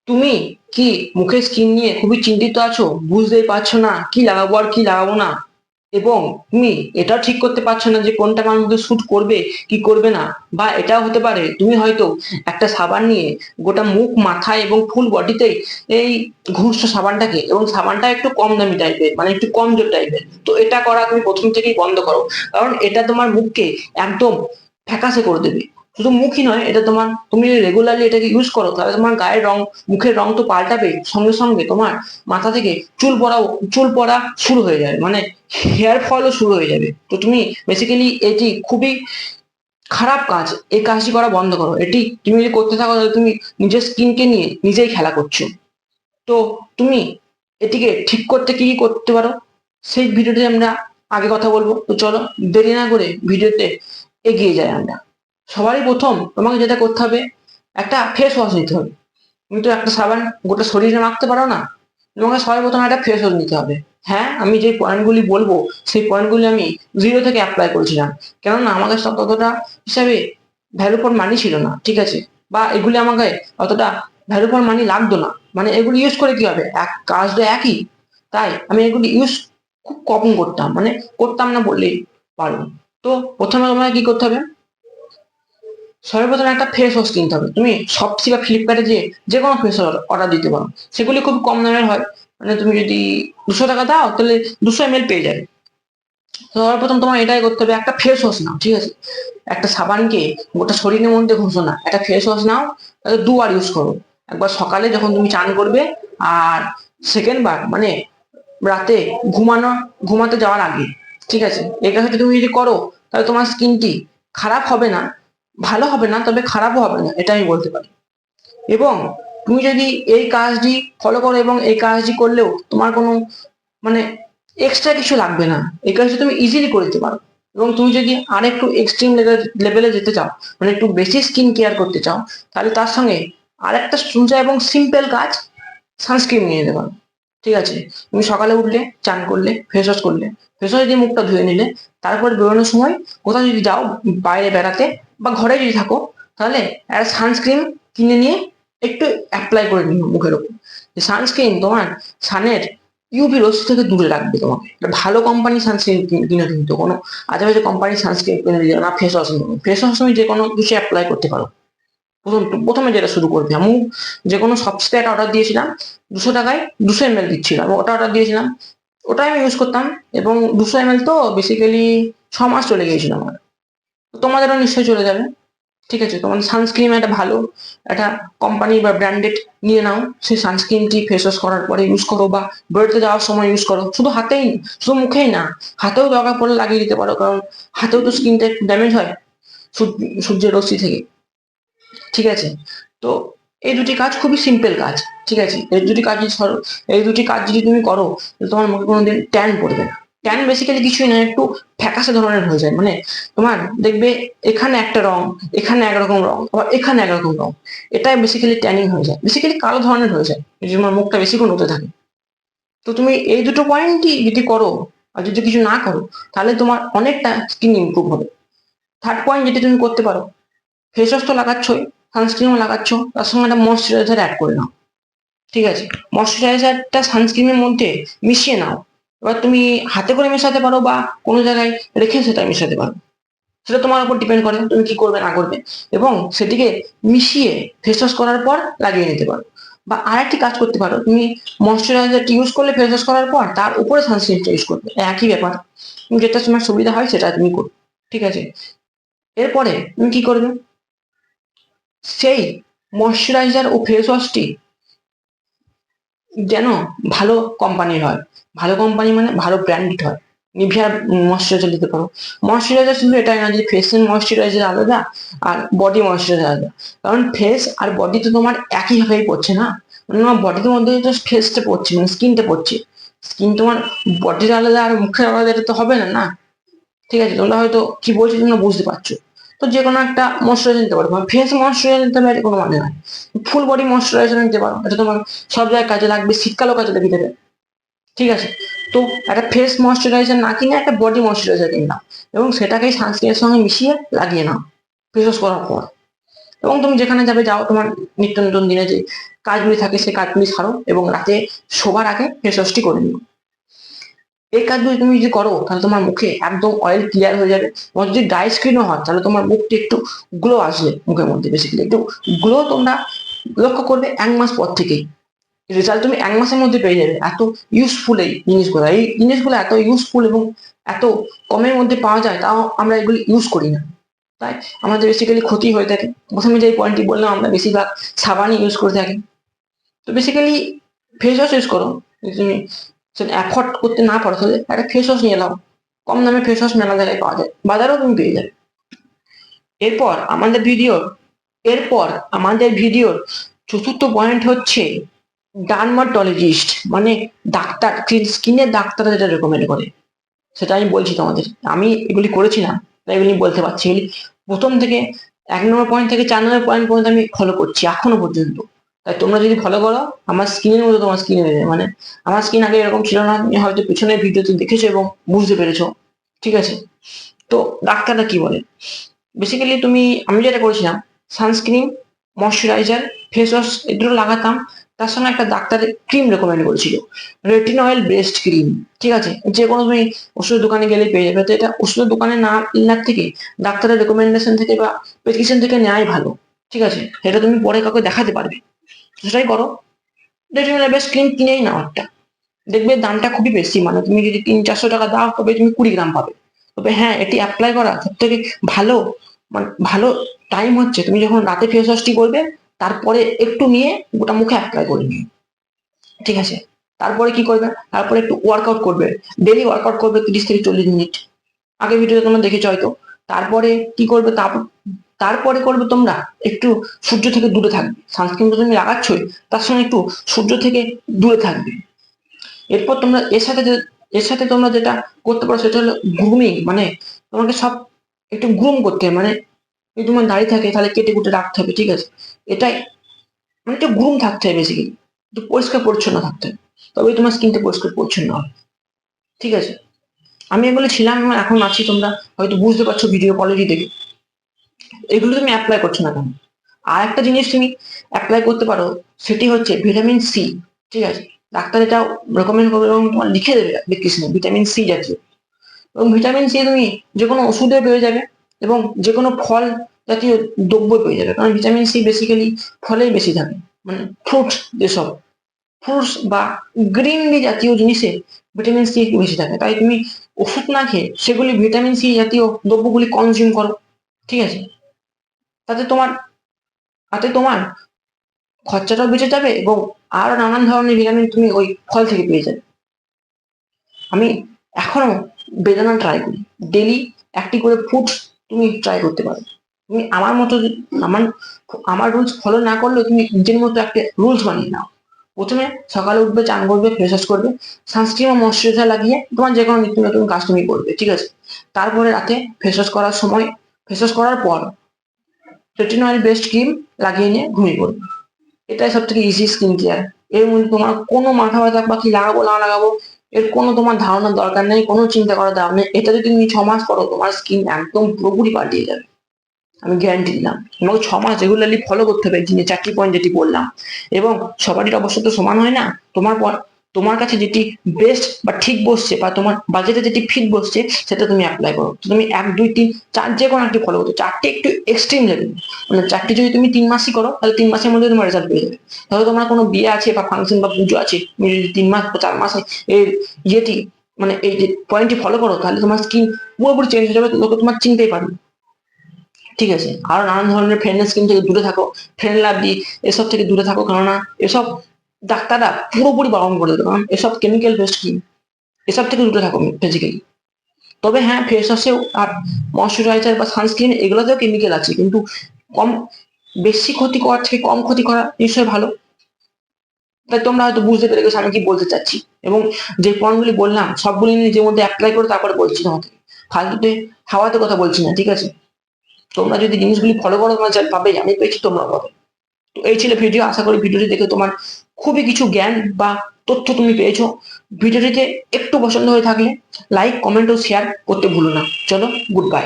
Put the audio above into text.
তুমি কি মুখের স্কিন নিয়ে খুবই চিন্তিত আছো? বুঝতেই পারছো না কি লাগাবো আর কি লাগাবো না, এবং তুমি এটাও ঠিক করতে পারছো না যে কোনটা আমার মধ্যে শুট করবে কি করবে না। বা এটাও হতে পারে তুমি হয়তো একটা সাবান নিয়ে গোটা মুখ, মাথায় এবং ফুল বডিতেই এই ঘুষছো সাবানটাকে, এবং সাবানটা একটু কম দামি টাইপের, মানে একটু কম জোর টাইপের। তো এটা করা তুমি প্রথম থেকেই বন্ধ করো, কারণ এটা তোমার মুখকে একদম ফ্যাকাশে করে দেবে। শুধু মুখই নয়, এটা তোমার, তুমি রেগুলারলি এটাকে ইউজ করো তাহলে তোমার গায়ের রং, মুখের রং তো পাল্টাবে, সঙ্গে সঙ্গে তোমার মাথা থেকে চুল পড়া শুরু হয়ে যাবে, মানে হেয়ার ফলও শুরু হয়ে যাবে। তো তুমি বেসিক্যালি এটি খুবই খারাপ কাজ, এই কাজটি করা বন্ধ করো। এটি তুমি যদি করতে থাকো তাহলে তুমি নিজের স্কিনকে নিয়ে নিজেই খেলা করছো। তো তুমি এটিকে ঠিক করতে কি কি করতে পারো সেই ভিডিওতে আমরা আগে কথা বলবো। তো চলো দেরি না করে ভিডিওতে এগিয়ে যাই আমরা। সবারই প্রথম তোমাকে যেটা করতে হবে, একটা ফেস ওয়াশ নিতে হবে। তুমি তো একটা সাবান গোটা শরীরে মাখতে পারো না, তোমাকে সবার প্রথমে একটা ফেস ওয়াশ নিতে হবে। হ্যাঁ, আমি যে পয়েন্টগুলি বলবো সেই পয়েন্টগুলি আমি জিরো থেকে অ্যাপ্লাই করেছিলাম, কেননা আমাকে সব ততটা হিসাবে ভ্যালু ফর মানি ছিল না, ঠিক আছে? বা এগুলি আমাকে অতটা ভ্যালু ফর মানি লাগতো না, মানে এগুলি ইউজ করে কি হবে, এক কাজ তো একই। তাই আমি এগুলি ইউজ খুব কম করতাম, মানে করতাম না বললেই পারো। তো প্রথমে তোমাকে কি করতে হবে, সর্বপ্রথম একটা ফেস ওয়াশ কিনতে হবে। তুমি শপসি বা ফ্লিপকার্টে যে কোনো ফেস অর্ডার দিতে পারো, সেগুলি খুব কম দামের হয়। মানে তুমি যদি 200 টাকা দাও তাহলে 200 ml পেয়ে যাবে। তো সর্বপ্রথম তোমার এটাই করতে হবে, একটা ফেস ওয়াশ নাও, ঠিক আছে? একটা সাবানকে গোটা শরীরের মধ্যে ঘষো না, একটা ফেস ওয়াশ নাও, তাহলে দুবার ইউজ করো। একবার সকালে যখন তুমি চান করবে, আর সেকেন্ড বার মানে রাতে ঘুমাতে যাওয়ার আগে, ঠিক আছে? এই কাজটা তুমি যদি করো তাহলে তোমার স্কিনটি খারাপ হবে না, ভালো হবে না, তবে খারাপও হবে না, এটা আমি বলতে পারি। এবং তুমি যদি এই কাজটি ফলো করো, এবং এই কাজটি করলেও তোমার কোনো মানে এক্সট্রা কিছু লাগবে না, এই কাজটা তুমি ইজিলি করে দিতে পারো। এবং তুমি যদি আর একটু এক্সট্রিম লেভেলে যেতে চাও, মানে একটু বেশি স্কিন কেয়ার করতে চাও, তাহলে তার সঙ্গে আর একটা সোজা এবং সিম্পল কাজ, সানস্ক্রিন নিয়ে নিতে পারো। ঠিক আছে? তুমি সকালে উঠলে, চান করলে, ফেস ওয়াশ করলে, ফেস ওয়াশ দিয়ে মুখটা ধুয়ে নিলে, তারপর বেরোনোর সময় কোথাও যদি যাও বাইরে বেড়াতে, বা ঘরে যদি থাকো, তাহলে একটা সানস্ক্রিন কিনে নিয়ে একটু অ্যাপ্লাই করে নিও মুখের ওপর। সানস্ক্রিন তোমার সানের ইউভি রশ্মি থেকে দূরে রাখবে তোমাকে। একটা ভালো কোম্পানির সানস্ক্রিন কিনে, কিন্তু কোনো আজেবাজে কোম্পানির সানস্ক্রিন কিনে দিও না। ফেস ওয়াশ, ফেস ওয়াশ তুমি যে কোনো কিছু অ্যাপ্লাই করতে পারো। প্রথমে যেটা শুরু করবে, আমি যে কোনো সবস্ক্রাইব একটা অর্ডার দিয়েছিলাম, 200 টাকায় 200 ml দিচ্ছিল, আমি ওটা অর্ডার দিয়েছিলাম, ওটাই আমি ইউজ করতাম। এবং 200 ml তো বেসিক্যালি 6 মাস চলে গিয়েছিল আমার। তো তোমাদেরও নিশ্চয়ই চলে যাবে। ঠিক আছে, তোমাদের সানস্ক্রিন একটা ভালো একটা কোম্পানি বা ব্র্যান্ডেড নিয়ে নাও। সেই সানস্ক্রিনটি ফেস ওয়াশ করার পরে ইউজ করো, বা বেরোতে যাওয়ার সময় ইউজ করো। শুধু হাতেই, শুধু মুখেই না, হাতেও দরকার পড়লে লাগিয়ে দিতে পারো, কারণ হাতেও তো স্কিনটা একটু ড্যামেজ হয় সূর্যের রশ্মি থেকে। ঠিক আছে? তো এই দুটি কাজ খুবই সিম্পল কাজ। ঠিক আছে, এই দুটি কাজ যদি তুমি করো, তাহলে তোমার মুখে কোনোদিন ট্যান পড়বে না। ট্যান বেসিক্যালি কিছুই না, একটু ফ্যাকাশে ধরনের হয়ে যায়, মানে তোমার দেখবে এখানে একটা রং, এখানে একরকম রং, আবার এখানে একরকম রং। এটাই বেসিক্যালি ট্যানিং হয়ে যায়, বেসিক্যালি কালো ধরনের হয়ে যায় যদি তোমার মুখটা বেশিক্ষণ হতে থাকে। তো তুমি এই দুটো পয়েন্টই যদি করো, আর যদি কিছু না করো, তাহলে তোমার অনেকটা স্কিন ইমপ্রুভ হবে। থার্ড পয়েন্ট যেটি তুমি করতে পারো, ফেস ওয়াশ তো লাগাচ্ছই, সানস্ক্রিনও লাগাচ্ছ, তার সঙ্গে একটা ময়শ্চারাইজার অ্যাড করে নাও। ঠিক আছে? ময়শ্চারাইজারটা সানস্ক্রিনের মধ্যে মিশিয়ে নাও। এবার তুমি হাতে করে মেশাতে পারো, বা কোনো জায়গায় রেখে সেটা মেশাতে পারো, সেটা তোমার উপর ডিপেন্ড করে তুমি কি করবে না করবে। এবং সেটিকে মিশিয়ে ফেস ওয়াশ করার পর লাগিয়ে নিতে পারো। বা আরেকটি কাজ করতে পারো, তুমি ময়শ্চারাইজারটি ইউজ করলে ফেস ওয়াশ করার পর তার উপরে সানস্ক্রিনটা ইউজ করবে, একই ব্যাপার। তুমি যেটা তোমার সুবিধা হয় সেটা তুমি করো। ঠিক আছে? এরপরে তুমি কি করবে, সেই ময়শ্চারাইজার ও ফেস ওয়াশটি যেন ভালো কোম্পানির হয়। ভালো কোম্পানি মানে ভালো ব্র্যান্ডেড হয়। নিভিয়ার ময়শ্চারাইজার নিতে পারো। ময়শ্চারাইজার শুধু এটাই না যে ফেসের ময়শ্চারাইজার আলাদা আর বডি ময়শ্চারাইজার আলাদা, কারণ ফেস আর বডি তো তোমার একই ভাবেই পড়ছে না, মানে তোমার বডির মধ্যে তো ফেসটা পড়ছে, মানে স্কিনটা পড়ছে। স্কিন তোমার বডির আলাদা আর মুখের আলাদা, এটা তো হবে না, না। ঠিক আছে? তোমরা হয়তো কি বলছি তোমরা বুঝতে পারছো। তো যে কোনো একটা ময়শ্চারাইজার নিতে পারো, ফেস ময়শ্চারাইজার নিতে পারলে কোনো মানে নাই, ফুল বডি ময়শ্চারাইজার নিতে পারো, এটা তোমার সব জায়গায় কাজে লাগবে, শীতকালেও কাজে লেগে যাবে। ঠিক আছে? তো একটা ফেস ময়শ্চারাইজার না কিনে একটা বডি ময়শ্চারাইজার কিনে নাও, এবং সেটাকে সানস্ক্রিনের সঙ্গে মিশিয়ে লাগিয়ে নাও ফেস ওয়াশ করার পর। এবং তুমি যেখানে যাবে যাও, তোমার নিত্য নতুন দিনে যে কাজগুলি থাকে সেই কাজগুলি সারো এবং রাতে শোবার আগে ফেস ওয়াশটি করে নিও। এই কাজগুলি তুমি যদি করো তাহলে তোমার মুখে একদম অয়েল ক্লিয়ার হয়ে যাবে। তোমার যদি ড্রাই স্কিনও হয় তাহলে তোমার মুখটি একটু গ্লো আসবে মুখের মধ্যে, বেসিক্যালি একটু গ্লো তোমরা লক্ষ্য করবে 1 মাস পর থেকেই। রেজাল্ট তুমি 1 মাসের মধ্যে পেয়ে যাবে। এত ইউজফুল এই জিনিসগুলো এত ইউজফুল এবং এত কমের মধ্যে পাওয়া যায়, তাও আমরা এগুলি ইউজ করি না। তাই আমাদের বেসিক্যালি ক্ষতি হয়ে থাকে। প্রথমে যে পয়েন্টটি বললাম, আমরা বেশিরভাগ সাবানই ইউজ করে থাকি। তো বেসিক্যালি ফেস ওয়াশ ইউজ করো। যদি তুমি অ্যাফোর্ড করতে না পারো তাহলে একটা ফেস ওয়াশ নিয়ে নাও। কম দামে ফেস ওয়াশ মেলা জায়গায় পাওয়া যায়, বাজারেও তুমি পেয়ে যাবে। এরপর আমাদের ভিডিওর চতুর্থ পয়েন্ট হচ্ছে ডার্মাটোলজিস্ট, মানে ডাক্তার, স্কিনের ডাক্তার যেটা রেকমেন্ড করে সেটা আমি বলছি তোমাদের। আমি এগুলি করেছি না তাই এগুলি বলতে পারছি। এগুলি প্রথম থেকে 1 নম্বর পয়েন্ট থেকে 4 নম্বর পয়েন্ট পর্যন্ত আমি ফলো করছি এখনো পর্যন্ত। তাই তোমরা যদি ফলো করো আমার স্কিনের মতো তোমার স্কিন হয়ে যাবে। মানে আমার স্কিন আগে এরকম ছিল না, তুমি হয়তো পিছনের ভিডিওতে দেখেছো এবং বুঝতে পেরেছো। ঠিক আছে, তো ডাক্তাররা কি বলে? বেসিক্যালি আমি যেটা করেছিলাম, সানস্ক্রিন, ময়শ্চারাইজার, ফেস ওয়াশ এগুলো লাগাতাম। তার সঙ্গে একটা ডাক্তারের ক্রিম রেকমেন্ড করেছিল, রেটিনয়েল বেসড ক্রিম। ঠিক আছে, যে কোনো তুমি ওষুধের দোকানে গেলে পেয়ে যাবে। তো এটা ওষুধের দোকানে না নেওয়ার থেকে ডাক্তারের রেকমেন্ডেশন থেকে বা প্রেসক্রিপশন থেকে নেওয়াই ভালো। ঠিক আছে, এটা তুমি পরে কাউকে দেখাতে পারবে, সেটাই করো। রেটিনয়েল বেসড ক্রিম কিনেই নাও একটা, দেখবে দামটা খুবই বেশি, মানে তুমি যদি 300-400 টাকা দাও তবে তুমি 20 গ্রাম পাবে। তবে হ্যাঁ, এটি অ্যাপ্লাই করা সব থেকে ভালো, মানে ভালো টাইম হচ্ছে তুমি যখন রাতে ফেস ওয়াশটি করবে তারপরে একটু নিয়ে গোটা মুখে অ্যাপ্লাই করে নিও। ঠিক আছে, তারপরে কি করবে? তারপরে একটু ওয়ার্কআউট করবে, ডেলি ওয়ার্কআউট করবে 30 থেকে 40 মিনিট। আগে ভিডিওতে তোমরা দেখেছো হয়তো। তারপরে কি করবে? তারপরে করবে তোমরা একটু সূর্য থেকে দূরে থাকবে। সানস্ক্রিন তো তুমি লাগাচ্ছই, তার সঙ্গে একটু সূর্য থেকে দূরে থাকবে। এরপর তোমরা এর সাথে তোমরা যেটা করতে পারো সেটা হলো গ্রুমিং, মানে তোমাকে সব একটু গ্রুম করতে হবে। মানে যদি তোমার দাড়ি থাকে তাহলে কেটে কুটে রাখতে হবে। ঠিক আছে, এটাই মানে একটু গ্রুম থাকতে হবে, বেসিক্যালি একটু পরিষ্কার পরিচ্ছন্ন থাকতে হবে, তবেই তোমার স্কিনটা পরিষ্কার পরিচ্ছন্ন হবে। ঠিক আছে, আমি এগুলো ছিলাম এবং এখন আছি, তোমরা হয়তো বুঝতে পারছো ভিডিও কোয়ালিটি দেখে। এগুলো তুমি অ্যাপ্লাই করছো না কেন? আর একটা জিনিস তুমি অ্যাপ্লাই করতে পারো, সেটি হচ্ছে ভিটামিন সি। ঠিক আছে, ডাক্তার এটা রেকমেন্ড করবে এবং তোমার লিখে দেবে প্রেসক্রিপশনে ভিটামিন সি জাতীয়। এবং ভিটামিন সি তুমি যে কোনো ওষুধে পেয়ে যাবে এবং যে কোনো ফল জাতীয় দ্রব্য পেয়ে যাবে, কারণ ভিটামিন সি বেসিক্যালি ফলেই বেশি থাকে। মানে ফ্রুটস, যেসব ফ্রুটস বা গ্রিন জাতীয় জিনিসে ভিটামিন সি একটু বেশি থাকে। তাই তুমি ওষুধ না খেয়ে সেগুলি ভিটামিন সি জাতীয় দ্রব্যগুলি কনজিউম করো। ঠিক আছে, তাতে তোমার খরচাটাও বেঁচে যাবে এবং আরো নানান ধরনের ভিটামিন তুমি ওই ফল থেকে পেয়ে যাবে। আমি এখনো বেদানা ট্রাই করি, ডেলি একটি করে ফ্রুটস তুমি ট্রাই করতে পারো। তুমি আমার মতো আমার আমার রুলস ফলো না করলেও তুমি নিজের মতো একটা রুলস বানিয়ে নাও। প্রথমে সকালে উঠবে, চান করবে, ফেস ওয়াশ করবে, সানস্ক্রিন ও ময়শ্চারাইজার লাগিয়ে তোমার যে কোনো নিত্য নতুন কাজ তুমি করবে। ঠিক আছে, তারপরে রাতে ফেস ওয়াশ করার পর রেটিনয়েল বেসড ক্রিম লাগিয়ে নিয়ে ঘুমিয়ে পড়বে। এটাই সব থেকে ইজি স্কিন কেয়ার। এর মধ্যে তোমার কোনো মাথা ব্যথা বা কি লাগাবো না লাগাবো এর কোনো তোমার ধারণার দরকার নেই, কোনো চিন্তা করার দরকার নেই। এটা যদি তুমি 6 মাস করো তোমার স্কিন একদম পুরোপুরি পাল্টিয়ে যাবে, আমি গ্যারান্টি দিলাম। তোমাকে 6 মাস রেগুলারলি ফলো করতে হবে যে 4টি পয়েন্ট যেটি বললাম। এবং সবারই অবশ্য তো সমান হয় না। তোমার কাছে যেটি বেস্ট বা ঠিক বসছে বা তোমার বাজেটে যেটি ফিট বসছে সেটা তুমি অ্যাপ্লাই করো। তো তুমি 1, 2, 3, 4 যে কোনো একটি ফলো করো, 4টে একটু এক্সট্রিম লেভেল। মানে 4টি যদি তুমি 3 মাসই করো তাহলে 3 মাসের মধ্যে তোমার রেজাল্ট পেয়ে যাবে। ধরো তোমার কোনো বিয়ে আছে বা ফাংশন বা পুজো আছে, তুমি যদি 3 মাস বা 4 মাসে এই ইয়েটি মানে এই যে পয়েন্টটি ফলো করো তাহলে তোমার স্কিন পুরোপুরি চেঞ্জ হয়ে যাবে, লোকে তোমার চিনতেই পারবে। ঠিক আছে, আরো নানান ধরনের ফেয়ারনেস স্কিম থেকে দূরে থাকো, ফেয়ার লাভলি এসব থেকে দূরে থাকো, কেননা এসব ডাক্তাররা পুরোপুরি বারণ করে দেবে, কারণ এসব কেমিক্যাল বেসড স্কিম, এসব থেকে দূরে থাকো বেসিক্যালি। তবে হ্যাঁ, ফেস ওয়াশেও আর ময়শ্চারাইজার বা সানস্ক্রিন এগুলোতেও কেমিক্যাল আছে, কিন্তু কম, বেশি ক্ষতি করার থেকে কম ক্ষতি করা নিশ্চয়ই ভালো। তাই তোমরা হয়তো বুঝতে পেরে গেছো আমি কি বলতে চাচ্ছি, এবং যে পয়েন্টগুলি বললাম সবগুলি নিজের মধ্যে অ্যাপ্লাই করে তারপরে বলছি তোমাকে, ফালতুতে হাওয়াতে কথা বলছি না। ঠিক আছে, তোমরা যদি জিনিসগুলি ফলো করো তোমার রেজাল্ট পাবে, আমি পেয়েছি, তোমরা পাবে। তো এই ছিল ভিডিও, আশা করি ভিডিওটি দেখে তোমার খুবই কিছু জ্ঞান বা তথ্য তুমি পেয়েছো। ভিডিওটিতে একটু পছন্দ হয়ে থাকলে লাইক, কমেন্ট ও শেয়ার করতে ভুলো না। চলো, গুড বাই।